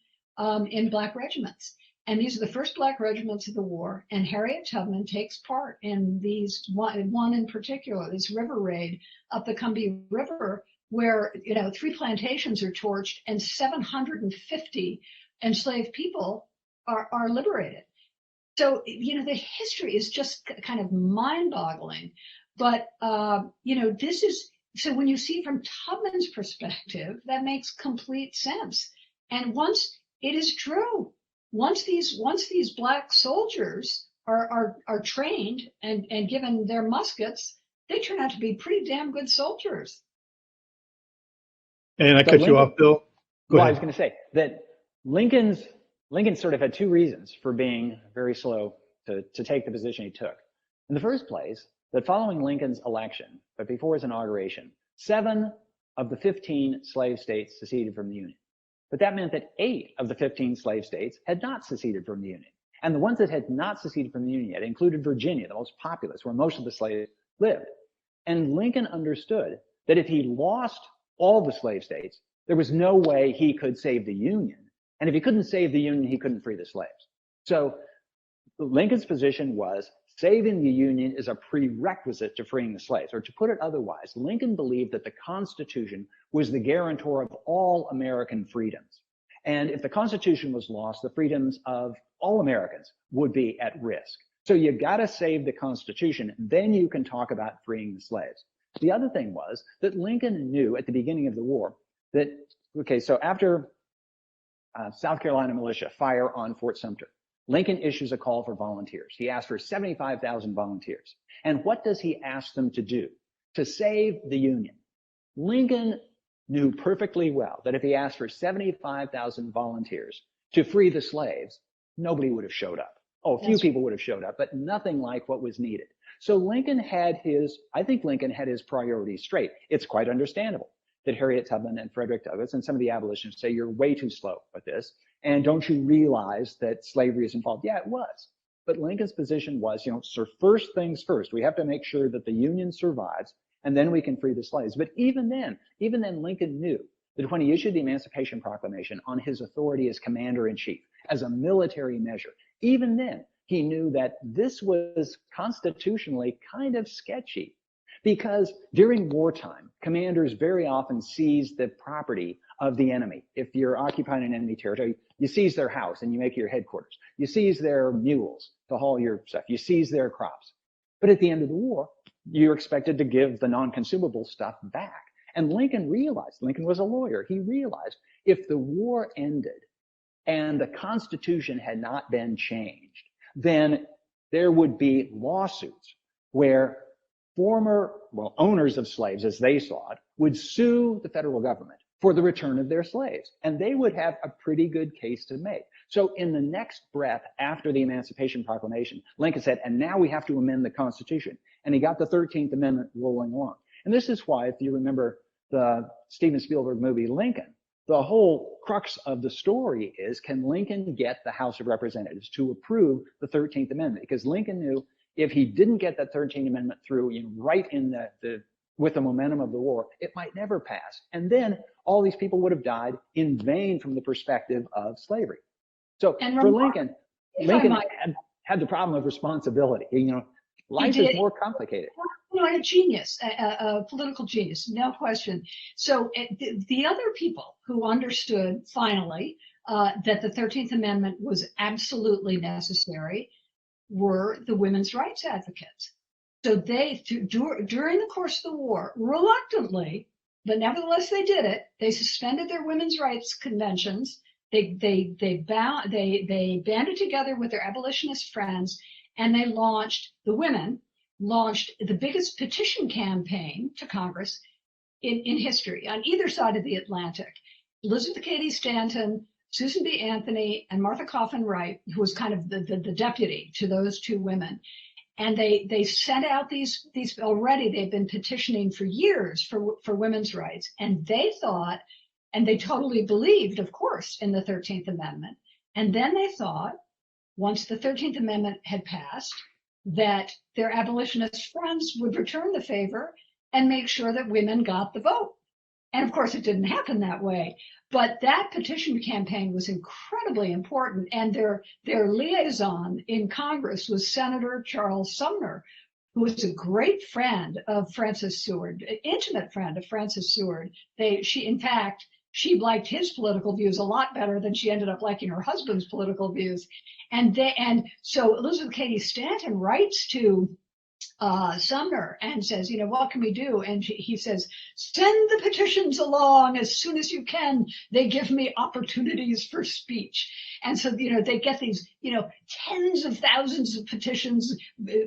in Black regiments. And these are the first Black regiments of the war. And Harriet Tubman takes part in these, one in particular, this river raid up the Combahee River, where 3 plantations are torched and 750 enslaved people are liberated. So, the history is just kind of mind-boggling. But, this is, so when you see from Tubman's perspective, that makes complete sense. And once it is true, once these Black soldiers are trained and given their muskets, they turn out to be pretty damn good soldiers. And I cut you off, Bill. Go ahead. I was going to say that Lincoln sort of had 2 reasons for being very slow to take the position he took. In the first place, that following Lincoln's election, but before his inauguration, 7 of the 15 slave states seceded from the Union. But that meant that 8 of the 15 slave states had not seceded from the Union. And the ones that had not seceded from the Union yet included Virginia, the most populous, where most of the slaves lived. And Lincoln understood that if he lost all the slave states, there was no way he could save the Union. And if he couldn't save the Union, he couldn't free the slaves. So Lincoln's position was saving the Union is a prerequisite to freeing the slaves. Or to put it otherwise, Lincoln believed that the Constitution was the guarantor of all American freedoms. And if the Constitution was lost, the freedoms of all Americans would be at risk. So you got to save the Constitution, then you can talk about freeing the slaves. The other thing was that Lincoln knew at the beginning of the war that, okay, so after South Carolina militia fire on Fort Sumter, Lincoln issues a call for volunteers. He asked for 75,000 volunteers. And what does he ask them to do? To save the Union. Lincoln knew perfectly well that if he asked for 75,000 volunteers to free the slaves, nobody would have showed up. Oh, a few people would have showed up, but nothing like what was needed. So I think Lincoln had his priorities straight. It's quite understandable that Harriet Tubman and Frederick Douglass and some of the abolitionists say you're way too slow with this. And don't you realize that slavery is involved? Yeah, it was. But Lincoln's position was, so first things first, we have to make sure that the Union survives, and then we can free the slaves. But even then, Lincoln knew that when he issued the Emancipation Proclamation on his authority as commander-in-chief, as a military measure, even then, he knew that this was constitutionally kind of sketchy. Because during wartime, commanders very often seize the property of the enemy. If you're occupying an enemy territory, you seize their house and you make your headquarters. You seize their mules to haul your stuff. You seize their crops. But at the end of the war, you're expected to give the non-consumable stuff back. And Lincoln was a lawyer, he realized if the war ended and the Constitution had not been changed, then there would be lawsuits where former, owners of slaves, as they saw it, would sue the federal government for the return of their slaves. And they would have a pretty good case to make. So in the next breath after the Emancipation Proclamation, Lincoln said, and now we have to amend the Constitution. And he got the 13th Amendment rolling along. And this is why, if you remember the Steven Spielberg movie Lincoln, the whole crux of the story is, can Lincoln get the House of Representatives to approve the 13th Amendment? Because Lincoln knew if he didn't get that 13th Amendment through right in the with the momentum of the war, it might never pass. And then all these people would have died in vain from the perspective of slavery. So And for Lincoln, Lincoln might, had the problem of responsibility. Life did. is more complicated. And a genius, a political genius, no question. So the other people who understood finally that the 13th Amendment was absolutely necessary were the women's rights advocates. So they, during the course of the war, reluctantly, but nevertheless they did it. They suspended their women's rights conventions. They banded together with their abolitionist friends, and they launched the biggest petition campaign to Congress in history on either side of the Atlantic. Elizabeth Cady Stanton, Susan B. Anthony, and Martha Coffin Wright, who was kind of the deputy to those two women. And they sent out these already, they've been petitioning for years for women's rights. And they thought, and they totally believed, of course, in the 13th Amendment. And then they thought, once the 13th Amendment had passed, that their abolitionist friends would return the favor and make sure that women got the vote. And of course, it didn't happen that way. But that petition campaign was incredibly important. And their liaison in Congress was Senator Charles Sumner, who was a great friend of Frances Seward, an intimate friend of Frances Seward. She liked his political views a lot better than she ended up liking her husband's political views. And so Elizabeth Cady Stanton writes to Sumner and says, what can we do? And he says, send the petitions along as soon as you can. They give me opportunities for speech. And so, they get these, tens of thousands of petitions.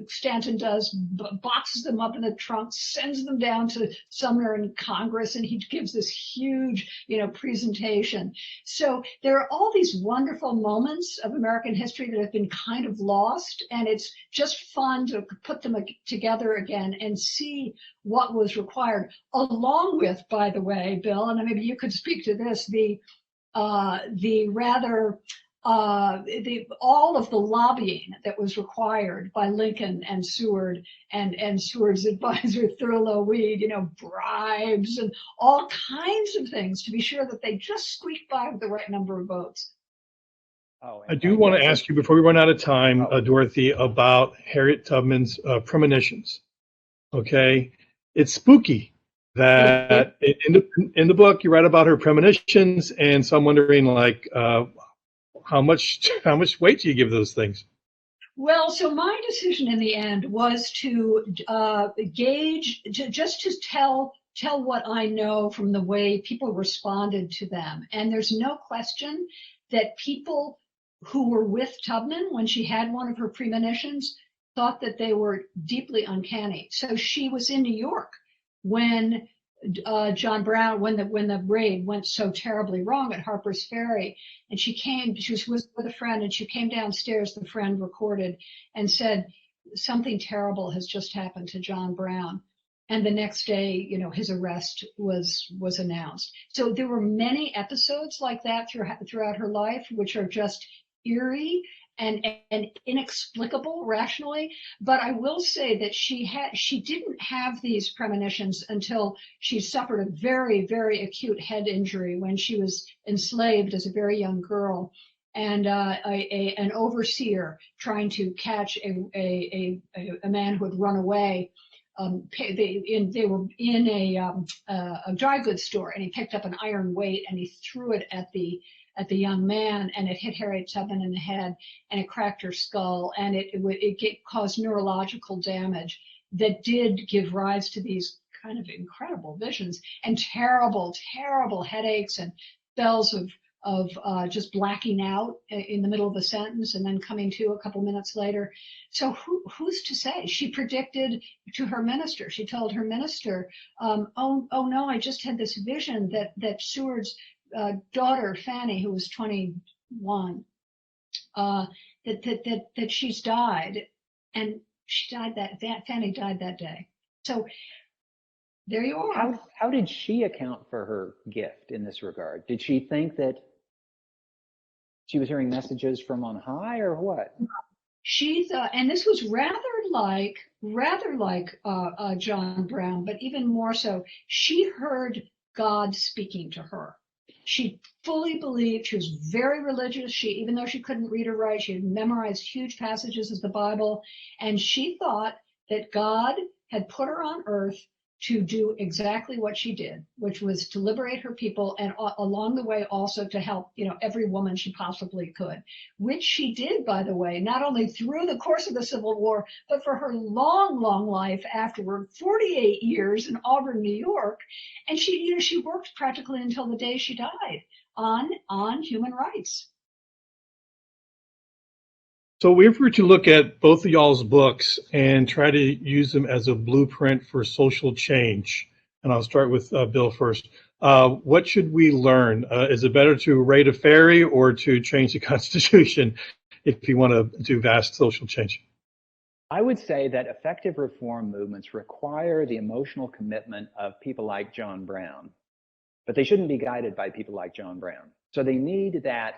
Stanton does, boxes them up in a trunk, sends them down to Sumner in Congress, and he gives this huge, presentation. So there are all these wonderful moments of American history that have been kind of lost, and it's just fun to put them together again and see what was required, along with, by the way, Bill, and maybe you could speak to this, all of the lobbying that was required by Lincoln and Seward and Seward's advisor Thurlow Weed, bribes and all kinds of things to be sure that they just squeaked by with the right number of votes. I do want to ask you before we run out of time, Dorothy, about Harriet Tubman's premonitions. Okay, it's spooky that in the book you write about her premonitions, and so I'm wondering, how much weight do you give those things? Well, so my decision in the end was to just to tell what I know from the way people responded to them. And there's no question that people who were with Tubman when she had one of her premonitions thought that they were deeply uncanny. So she was in New York when John Brown, when the raid went so terribly wrong at Harper's Ferry, and she was with a friend, and she came downstairs, the friend recorded and said, something terrible has just happened to John Brown. And the next day, his arrest was announced. So there were many episodes like that throughout her life, which are just eerie and inexplicable rationally. But I will say that she didn't have these premonitions until she suffered a very, very acute head injury when she was enslaved as a very young girl. And an overseer trying to catch a man who had run away. They were in a dry goods store, and he picked up an iron weight and he threw it at the young man, and it hit Harriet Tubman in the head, and it cracked her skull, and it caused neurological damage that did give rise to these kind of incredible visions and terrible, terrible headaches and spells of just blacking out in the middle of a sentence and then coming to a couple minutes later. So who's to say? She predicted to her minister. She told her minister, oh no, I just had this vision that Seward's daughter Fanny, who was 21, that she's died, and Fanny died that day. So there you are. How did she account for her gift in this regard? Did she think that she was hearing messages from on high, or what? She thought, and this was rather like John Brown, but even more so, she heard God speaking to her. She fully believed. She was very religious. Even though she couldn't read or write, she had memorized huge passages of the Bible, and she thought that God had put her on earth to do exactly what she did, which was to liberate her people, and along the way also to help, every woman she possibly could, which she did, by the way, not only through the course of the Civil War, but for her long, long life afterward, 48 years in Auburn, New York. And she worked practically until the day she died on human rights. So if we were to look at both of y'all's books and try to use them as a blueprint for social change, and I'll start with Bill first, what should we learn? Is it better to raid a ferry or to change the Constitution if you want to do vast social change? I would say that effective reform movements require the emotional commitment of people like John Brown, but they shouldn't be guided by people like John Brown. So they need that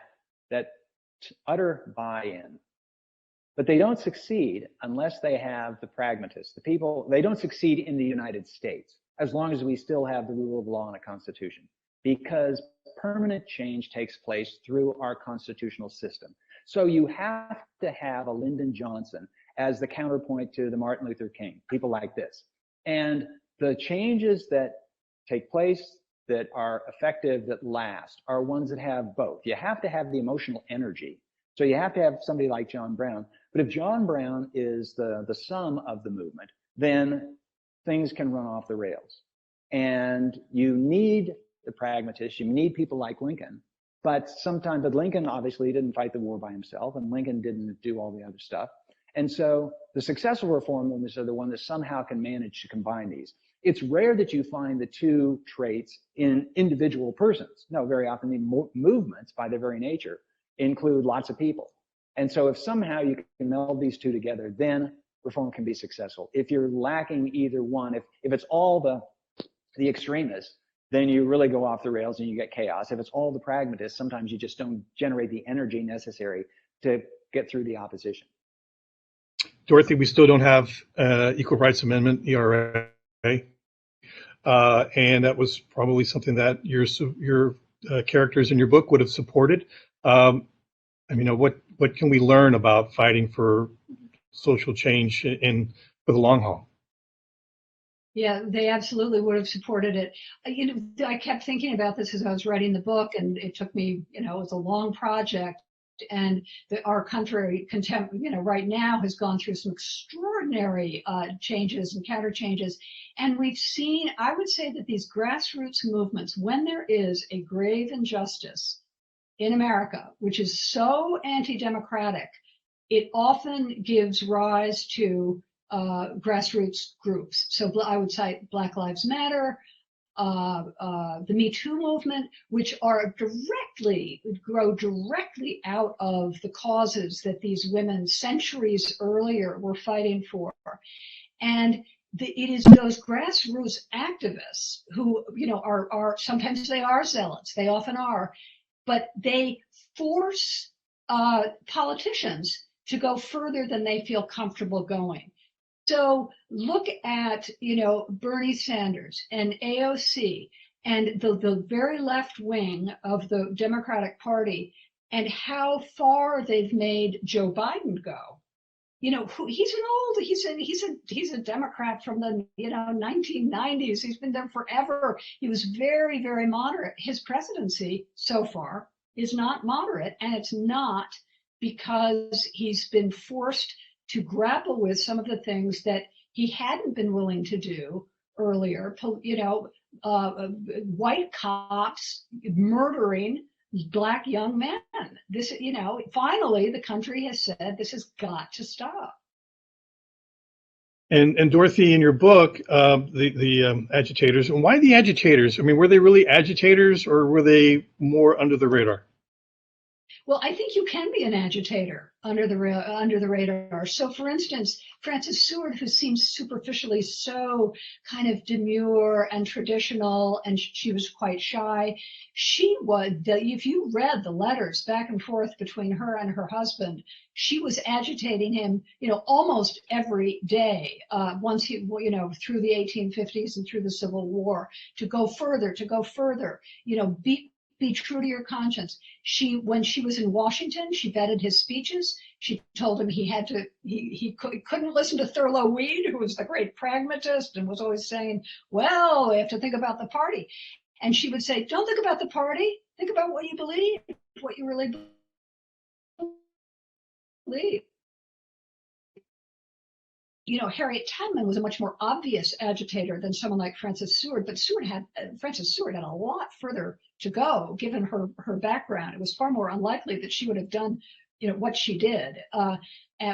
utter buy-in. But they don't succeed unless they have the pragmatists, the people. They don't succeed in the United States as long as we still have the rule of law and a constitution, because permanent change takes place through our constitutional system. So you have to have a Lyndon Johnson as the counterpoint to the Martin Luther King, people like this. And the changes that take place that are effective, that last, are ones that have both. You have to have the emotional energy. So you have to have somebody like John Brown. But if John Brown is the sum of the movement, then things can run off the rails. And you need the pragmatists, you need people like Lincoln. But Lincoln obviously didn't fight the war by himself, and Lincoln didn't do all the other stuff. And so the successful reform movements are the ones that somehow can manage to combine these. It's rare that you find the two traits in individual persons. No, very often the movements, by their very nature, include lots of people. And so if somehow you can meld these two together, then reform can be successful. If you're lacking either one, if it's all the extremists, then you really go off the rails and you get chaos. If it's all the pragmatists, sometimes you just don't generate the energy necessary to get through the opposition. Dorothy, we still don't have Equal Rights Amendment, ERA, and that was probably something that your characters in your book would have supported. What can we learn about fighting for social change for the long haul? Yeah, they absolutely would have supported it. I kept thinking about this as I was writing the book, and it took me, it was a long project. And our country, right now has gone through some extraordinary changes and counter changes. And we've seen, I would say that these grassroots movements, when there is a grave injustice in America, which is so anti-democratic, it often gives rise to grassroots groups. So I would cite Black Lives Matter, the Me Too movement, which grow directly out of the causes that these women centuries earlier were fighting for. And it is those grassroots activists who, are sometimes they are zealots, they often are, but they force politicians to go further than they feel comfortable going. So look at, Bernie Sanders and AOC and the very left wing of the Democratic Party, and how far they've made Joe Biden go. He's a Democrat from the 1990s. He's been there forever. He was very, very moderate. His presidency so far is not moderate, and it's not because he's been forced to grapple with some of the things that he hadn't been willing to do earlier. White cops murdering Black young men. This, finally the country has said this has got to stop. And Dorothy, in your book, the agitators, and why the agitators? Were they really agitators, or were they more under the radar? Well, I think you can be an agitator under the radar. So, for instance, Frances Seward, who seems superficially so kind of demure and traditional, and she was quite shy. She was, if you read the letters back and forth between her and her husband, she was agitating him, almost every day. Once he, through the 1850s and through the Civil War, to go further, be true to your conscience. When she was in Washington, she vetted his speeches. She told him he couldn't listen to Thurlow Weed, who was the great pragmatist and was always saying, well, we have to think about the party. And she would say, don't think about the party. Think about what you believe, what you really believe. Harriet Tubman was a much more obvious agitator than someone like Frances Seward, but Frances Seward had a lot further to go, given her background. It was far more unlikely that she would have done, what she did,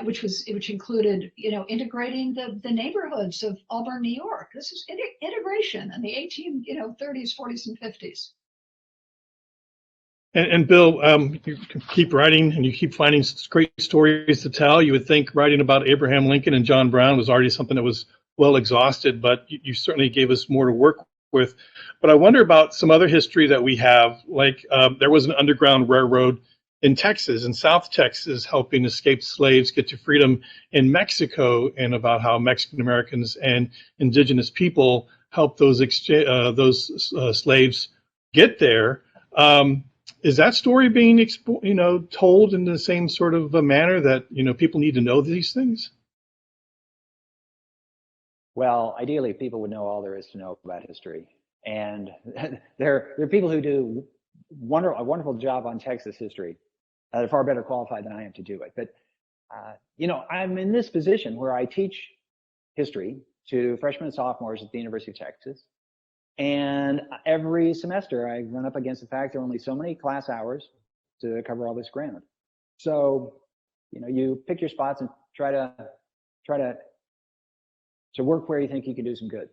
which included, integrating the neighborhoods of Auburn, New York. This is integration in the 30s, 40s, and 50s. And Bill, you keep writing and you keep finding great stories to tell. You would think writing about Abraham Lincoln and John Brown was already something that was well exhausted, but you certainly gave us more to work with. But I wonder about some other history that we have, like there was an underground railroad in Texas, in South Texas, helping escaped slaves get to freedom in Mexico, and about how Mexican Americans and indigenous people helped those slaves get there. Is that story being, told in the same sort of a manner that, people need to know these things? Well, ideally, people would know all there is to know about history. And there are people who do a wonderful job on Texas history that are far better qualified than I am to do it. But, I'm in this position where I teach history to freshmen and sophomores at the University of Texas. And every semester I run up against the fact there are only so many class hours to cover all this ground. So, you pick your spots and try to work where you think you can do some good.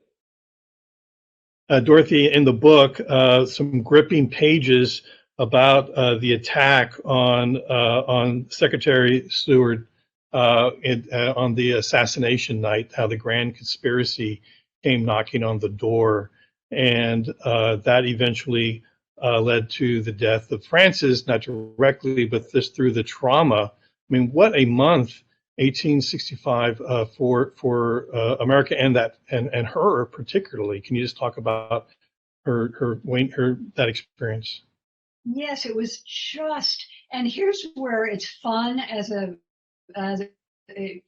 Dorothy, in the book, some gripping pages about the attack on Secretary Seward on the assassination night, how the grand conspiracy came knocking on the door. And that eventually led to the death of Frances, not directly, but just through the trauma. I mean, what a month, 1865, for America, and her particularly. Can you just talk about that experience? Yes, it was just, and here's where it's fun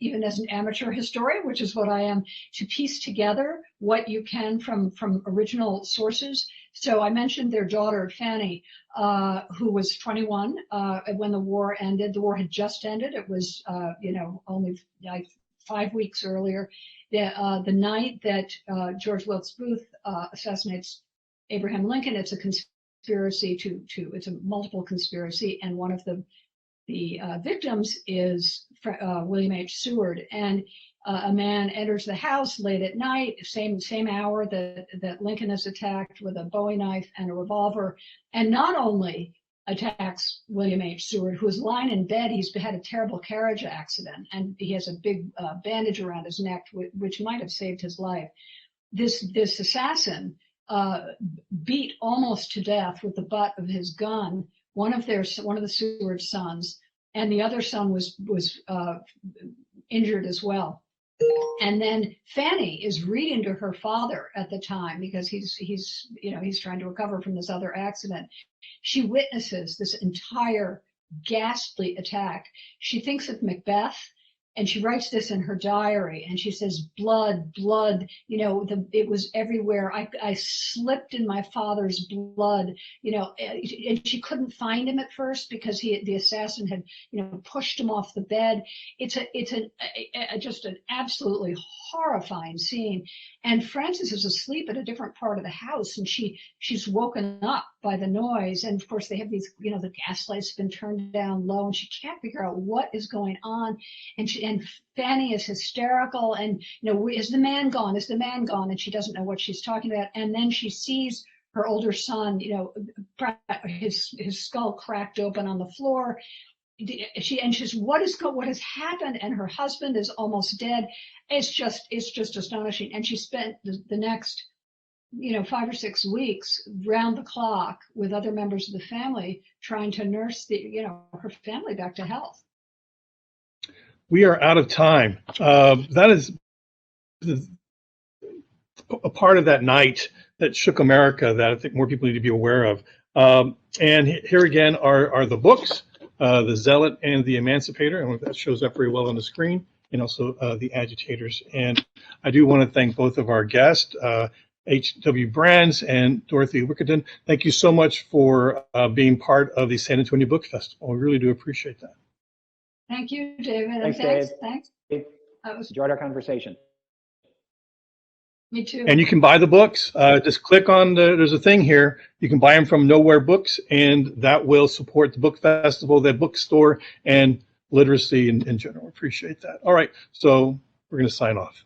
even as an amateur historian, which is what I am, to piece together what you can from original sources. So I mentioned their daughter, Fanny, who was 21 when the war ended. The war had just ended. It was, only like 5 weeks earlier. The night that George Wilkes Booth assassinates Abraham Lincoln, it's a conspiracy it's a multiple conspiracy, and one of the victims is William H. Seward, and a man enters the house late at night, same hour that Lincoln is attacked, with a Bowie knife and a revolver, and not only attacks William H. Seward, who is lying in bed. He's had a terrible carriage accident, and he has a big bandage around his neck, which might have saved his life. This assassin beat almost to death with the butt of his gun one of the Seward sons, and the other son was injured as well. And then Fanny is reading to her father at the time, because he's trying to recover from this other accident. She witnesses this entire ghastly attack. She thinks of Macbeth, and she writes this in her diary, and she says, blood, it was everywhere. I slipped in my father's blood, and she couldn't find him at first because the assassin had, pushed him off the bed. It's just an absolutely horrifying scene. And Frances is asleep at a different part of the house, and she's woken up by the noise. And of course they have these, the gas lights have been turned down low, and she can't figure out what is going on. And Fanny is hysterical, and is the man gone? Is the man gone? And she doesn't know what she's talking about. And then she sees her older son, his skull cracked open on the floor. She says, what has happened? And her husband is almost dead. It's just astonishing. And she spent the next 5 or 6 weeks round the clock with other members of the family trying to nurse her family back to health. We are out of time. That is a part of that night that shook America that I think more people need to be aware of. And here again are the books, the Zealot and the Emancipator, and that shows up very well on the screen, and also the Agitators. And I do want to thank both of our guests, H.W. Brands and Dorothy Wickenden. Thank you so much for being part of the San Antonio Book Festival. We really do appreciate that. Thank you, David. Thanks, Dave. Thanks. Enjoyed our conversation. Me too. And you can buy the books. Just click on there's a thing here. You can buy them from Nowhere Books, and that will support the book festival, the bookstore, and literacy in general. Appreciate that. All right, so we're going to sign off.